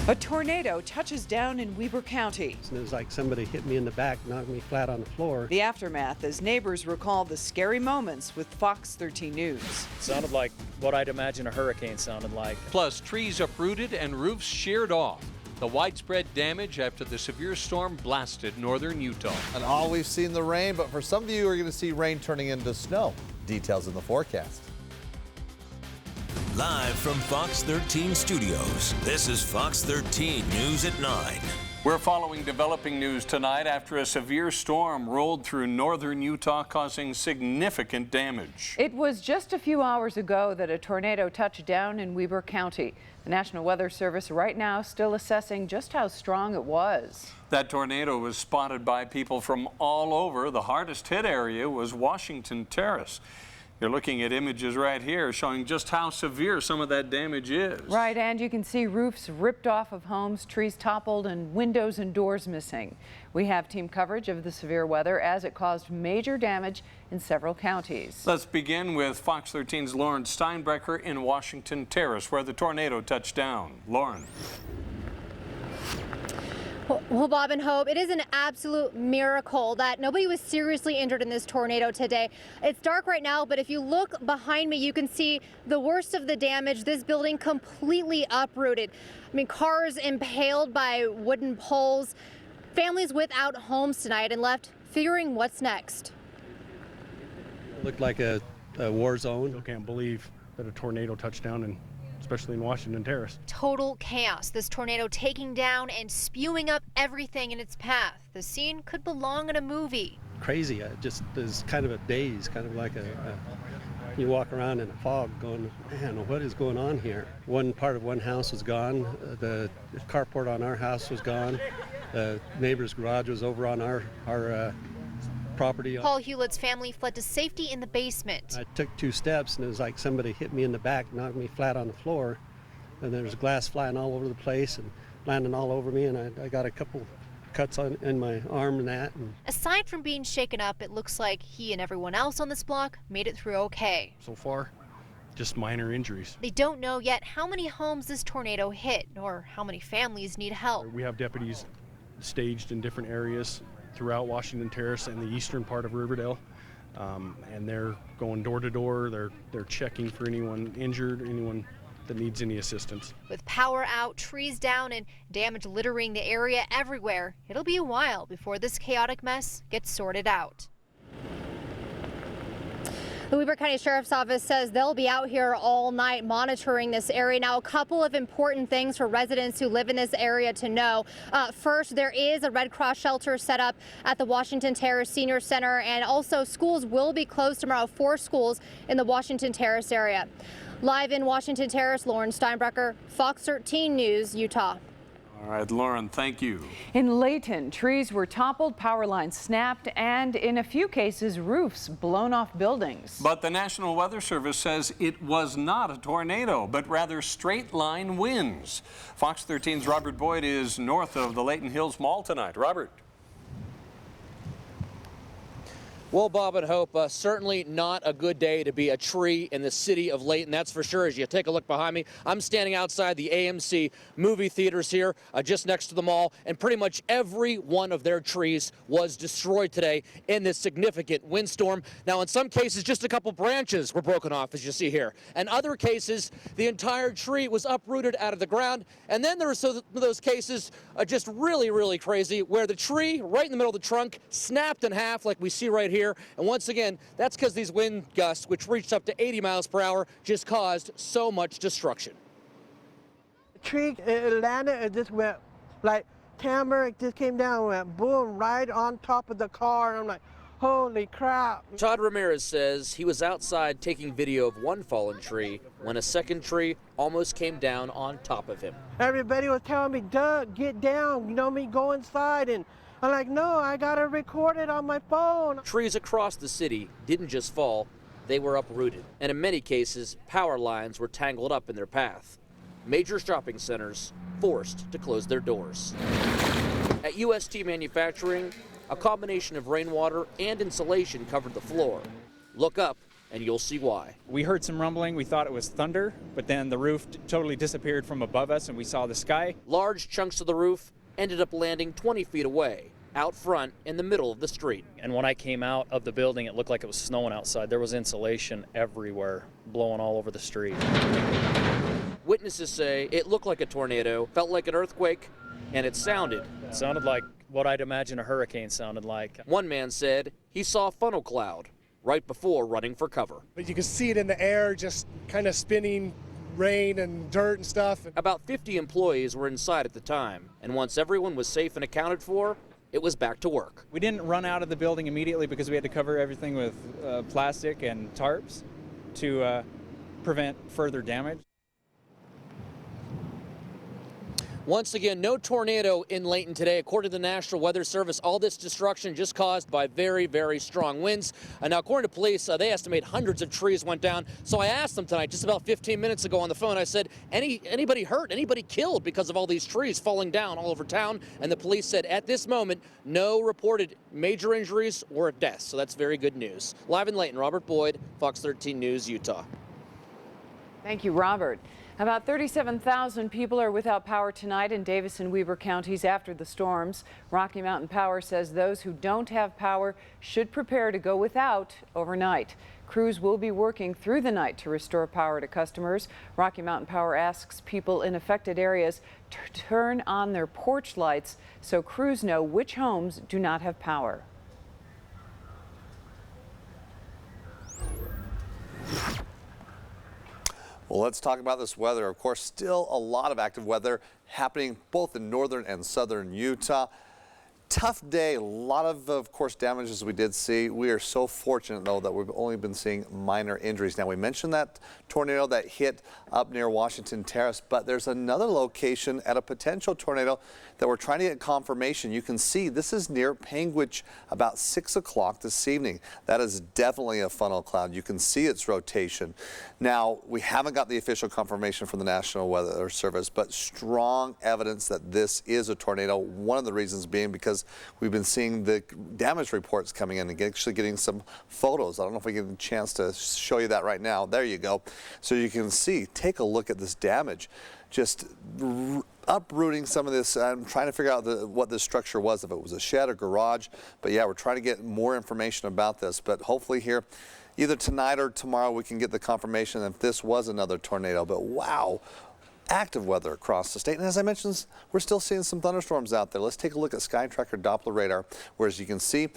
A tornado touches down in Weber County. It was like somebody hit me in the back, knocked me flat on the floor. The aftermath as neighbors recall the scary moments with Fox 13 News. It sounded like what I'd imagine a hurricane sounded like. Plus, trees uprooted and roofs sheared off. The widespread damage after the severe storm blasted northern Utah. And all we've seen the rain, but for some of you are going to see rain turning into snow. Details in the forecast. Live from Fox 13 Studios, this is Fox 13 News at 9. We're following developing news tonight after a severe storm rolled through northern Utah, causing significant damage. It was just a few hours ago that a tornado touched down in Weber County. The National Weather Service right now still assessing just how strong it was. That tornado was spotted by people from all over. The hardest hit area was Washington Terrace. You're looking at images right here showing just how severe some of that damage is. Right, and you can see roofs ripped off of homes, trees toppled, and windows and doors missing. We have team coverage of the severe weather as it caused major damage in several counties. Let's begin with Fox 13's Lauren Steinbrecher in Washington Terrace, where the tornado touched down. Lauren. Well, Bob and Hope, it is an absolute miracle that nobody was seriously injured in this tornado today. It's dark right now, but if you look behind me, you can see the worst of the damage. This building completely uprooted. I mean, cars impaled by wooden poles, families without homes tonight and left figuring what's next. It looked like a war zone. I can't believe that a tornado touched down and especially in Washington Terrace. Total chaos. This tornado taking down and spewing up everything in its path. The scene could belong in a movie. Crazy. It just is kind of a daze, kind of like you walk around in a fog going, man, what is going on here? One part of one house was gone. The carport on our house was gone. The neighbor's garage was over on our property. Paul Hewlett's family fled to safety in the basement. I took 2 steps and it was like somebody hit me in the back, knocked me flat on the floor, and there was glass flying all over the place and landing all over me, and I got a couple cuts in my arm and that. Aside from being shaken up, it looks like he and everyone else on this block made it through okay. So far, just minor injuries. They don't know yet how many homes this tornado hit or how many families need help. We have deputies staged in different areas throughout Washington Terrace and the eastern part of Riverdale, and they're going door to door. They're checking for anyone injured, anyone that needs any assistance. With power out, trees down, and damage littering the area everywhere, it'll be a while before this chaotic mess gets sorted out. The Weber County Sheriff's Office says they'll be out here all night monitoring this area. Now, a couple of important things for residents who live in this area to know. First, there is a Red Cross shelter set up at the Washington Terrace Senior Center, and also schools will be closed tomorrow, 4 schools in the Washington Terrace area. Live in Washington Terrace, Lauren Steinbrecher, Fox 13 News, Utah. All right, Lauren, thank you. In Layton, trees were toppled, power lines snapped, and in a few cases, roofs blown off buildings. But the National Weather Service says it was not a tornado, but rather straight line winds. Fox 13's Robert Boyd is north of the Layton Hills Mall tonight. Robert. Well, Bob and Hope, certainly not a good day to be a tree in the city of Layton, that's for sure. As you take a look behind me, I'm standing outside the AMC movie theaters here, just next to the mall, and pretty much every one of their trees was destroyed today in this significant windstorm. Now, in some cases, just a couple branches were broken off, as you see here. In other cases, the entire tree was uprooted out of the ground. And then there were some of those cases just really, really crazy, where the tree right in the middle of the trunk snapped in half like we see right here. And once again, that's because these wind gusts, which reached up to 80 miles per hour, just caused so much destruction. The tree, it landed, it just went like timber, it just came down and went boom right on top of the car. I'm like, holy crap. Todd Ramirez says he was outside taking video of one fallen tree when a second tree almost came down on top of him. Everybody was telling me, Doug, get down, you know me, go inside. And I'm like, no, I gotta record it on my phone. Trees across the city didn't just fall, they were uprooted. And in many cases, power lines were tangled up in their path. Major shopping centers forced to close their doors. At UST Manufacturing, a combination of rainwater and insulation covered the floor. Look up, and you'll see why. We heard some rumbling. We thought it was thunder, but then the roof totally disappeared from above us and we saw the sky. Large chunks of the roof ended up landing 20 feet away, out front in the middle of the street. And when I came out of the building, it looked like it was snowing outside. There was insulation everywhere, blowing all over the street. Witnesses say it looked like a tornado, felt like an earthquake, and it sounded Like what I'd imagine a hurricane sounded like. One man said he saw a funnel cloud right before running for cover. But you could see it in the air, just kind of spinning rain and dirt and stuff. About 50 employees were inside at the time, and once everyone was safe and accounted for, it was back to work. We didn't run out of the building immediately because we had to cover everything with plastic and tarps to prevent further damage. Once again, no tornado in Layton today. According to the National Weather Service, all this destruction just caused by very, very strong winds. Now, according to police, they estimate hundreds of trees went down. So I asked them tonight, just about 15 minutes ago on the phone, I said, anybody hurt, anybody killed because of all these trees falling down all over town? And the police said at this moment, no reported major injuries or deaths. So that's very good news. Live in Layton, Robert Boyd, Fox 13 News, Utah. Thank you, Robert. About 37,000 people are without power tonight in Davis and Weber counties after the storms. Rocky Mountain Power says those who don't have power should prepare to go without overnight. Crews will be working through the night to restore power to customers. Rocky Mountain Power asks people in affected areas to turn on their porch lights so crews know which homes do not have power. Well, let's talk about this weather. Of course, still a lot of active weather happening both in northern and southern Utah. Tough day, a lot of course, damages we did see. We are so fortunate, though, that we've only been seeing minor injuries. Now, we mentioned that tornado that hit up near Washington Terrace, but there's another location at a potential tornado that we're trying to get confirmation. You can see this is near Panguitch about 6 o'clock this evening. That is definitely a funnel cloud. You can see its rotation. Now, we haven't got the official confirmation from the National Weather Service, but strong evidence that this is a tornado. One of the reasons being because we've been seeing the damage reports coming in and actually getting some photos. I don't know if we get a chance to show you that right now. There you go. So you can see, take a look at this damage. Just uprooting some of this. I'm trying to figure out what this structure was, if it was a shed or garage. But yeah, we're trying to get more information about this. But hopefully here, either tonight or tomorrow, we can get the confirmation if this was another tornado. But wow. Active weather across the state. And as I mentioned, we're still seeing some thunderstorms out there. Let's take a look at SkyTracker Doppler radar, where as you can see,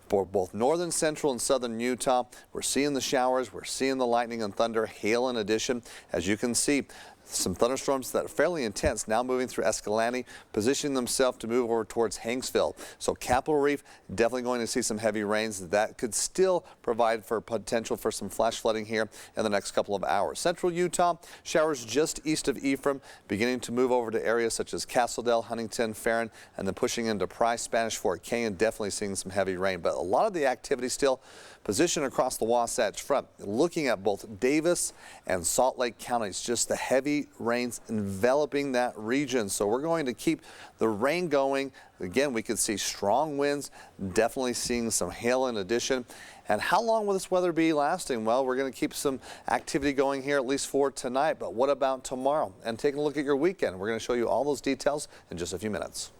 for both northern, central, and southern Utah, we're seeing the showers, we're seeing the lightning and thunder, hail in addition. As you can see, some thunderstorms that are fairly intense now moving through Escalante, positioning themselves to move over towards Hanksville. So Capitol Reef, definitely going to see some heavy rains that could still provide for potential for some flash flooding here in the next couple of hours. Central Utah, showers just east of Ephraim, beginning to move over to areas such as Castledale, Huntington, Farron, and then pushing into Price, Spanish Fort Canyon, definitely seeing some heavy rain. But a lot of the activity still positioned across the Wasatch Front. Looking at both Davis and Salt Lake counties, just the heavy rains enveloping that region. So we're going to keep the rain going. Again, we could see strong winds, definitely seeing some hail in addition. And how long will this weather be lasting? Well, we're going to keep some activity going here, at least for tonight. But what about tomorrow? And taking a look at your weekend. We're going to show you all those details in just a few minutes.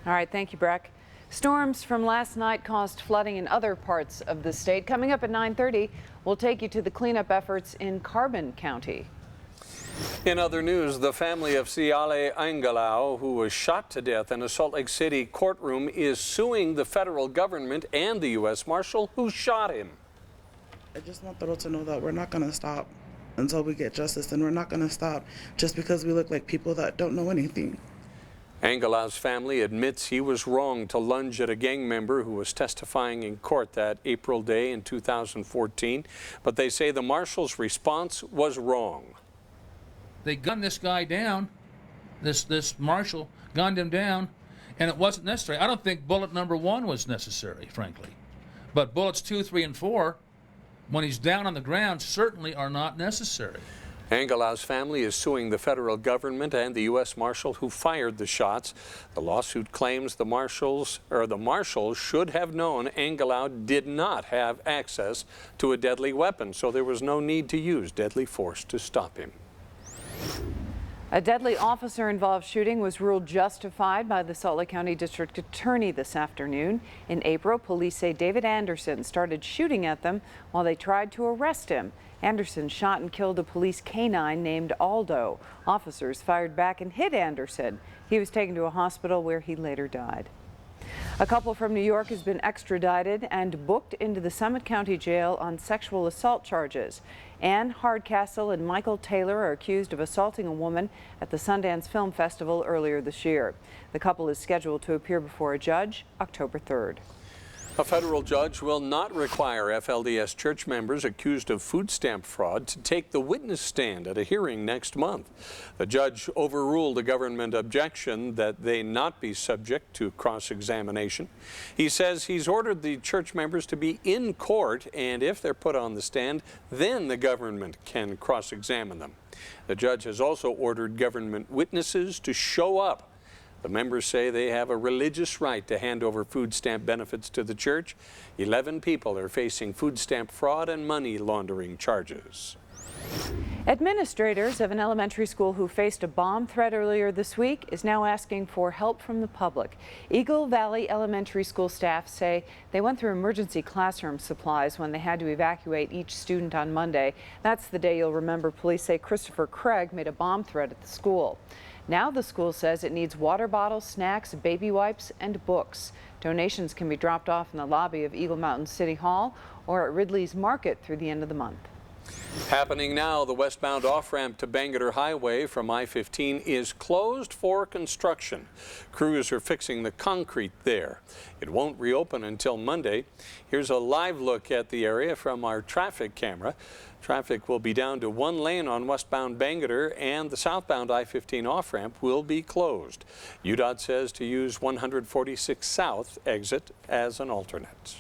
All right, thank you, Breck. Storms from last night caused flooding in other parts of the state. Coming up at 9:30, we'll take you to the cleanup efforts in Carbon County. In other news, the family of Siale Angalau, who was shot to death in a Salt Lake City courtroom, is suing the federal government and the U.S. Marshal who shot him. I just want the world to know that we're not going to stop until we get justice, and we're not going to stop just because we look like people that don't know anything. Angalau's family admits he was wrong to lunge at a gang member who was testifying in court that April day in 2014, but they say the marshal's response was wrong. They gunned this guy down, this marshal gunned him down, and it wasn't necessary. I don't think bullet number 1 was necessary, frankly. But bullets 2, 3, and 4, when he's down on the ground, certainly are not necessary. Angalau's family is suing the federal government and the U.S. Marshal who fired the shots. The lawsuit claims the marshals should have known Angalau did not have access to a deadly weapon, so there was no need to use deadly force to stop him. A deadly officer-involved shooting was ruled justified by the Salt Lake County District Attorney this afternoon. In April, police say David Anderson started shooting at them while they tried to arrest him. Anderson shot and killed a police canine named Aldo. Officers fired back and hit Anderson. He was taken to a hospital where he later died. A couple from New York has been extradited and booked into the Summit County Jail on sexual assault charges. Ann Hardcastle and Michael Taylor are accused of assaulting a woman at the Sundance Film Festival earlier this year. The couple is scheduled to appear before a judge October 3rd. A federal judge will not require FLDS church members accused of food stamp fraud to take the witness stand at a hearing next month. The judge overruled a government objection that they not be subject to cross-examination. He says he's ordered the church members to be in court, and if they're put on the stand, then the government can cross-examine them. The judge has also ordered government witnesses to show up. The members say they have a religious right to hand over food stamp benefits to the church. 11 people are facing food stamp fraud and money laundering charges. Administrators of an elementary school who faced a bomb threat earlier this week is now asking for help from the public. Eagle Valley Elementary School staff say they went through emergency classroom supplies when they had to evacuate each student on Monday. That's the day you'll remember police say Christopher Craig made a bomb threat at the school. Now the school says it needs water bottles, snacks, baby wipes, and books. Donations can be dropped off in the lobby of Eagle Mountain City Hall or at Ridley's Market through the end of the month. Happening now, the westbound off-ramp to Bangerter Highway from I-15 is closed for construction. Crews are fixing the concrete there. It won't reopen until Monday. Here's a live look at the area from our traffic camera. Traffic will be down to one lane on westbound Bangerter, and the southbound I-15 off-ramp will be closed. UDOT says to use 146 South exit as an alternate.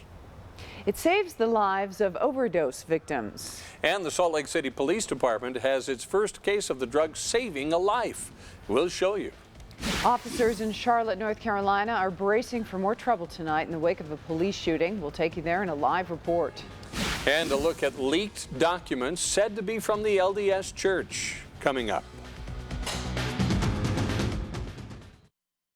It saves the lives of overdose victims. And the Salt Lake City Police Department has its first case of the drug saving a life. We'll show you. Officers in Charlotte, North Carolina are bracing for more trouble tonight in the wake of a police shooting. We'll take you there in a live report. And a look at leaked documents said to be from the LDS Church coming up.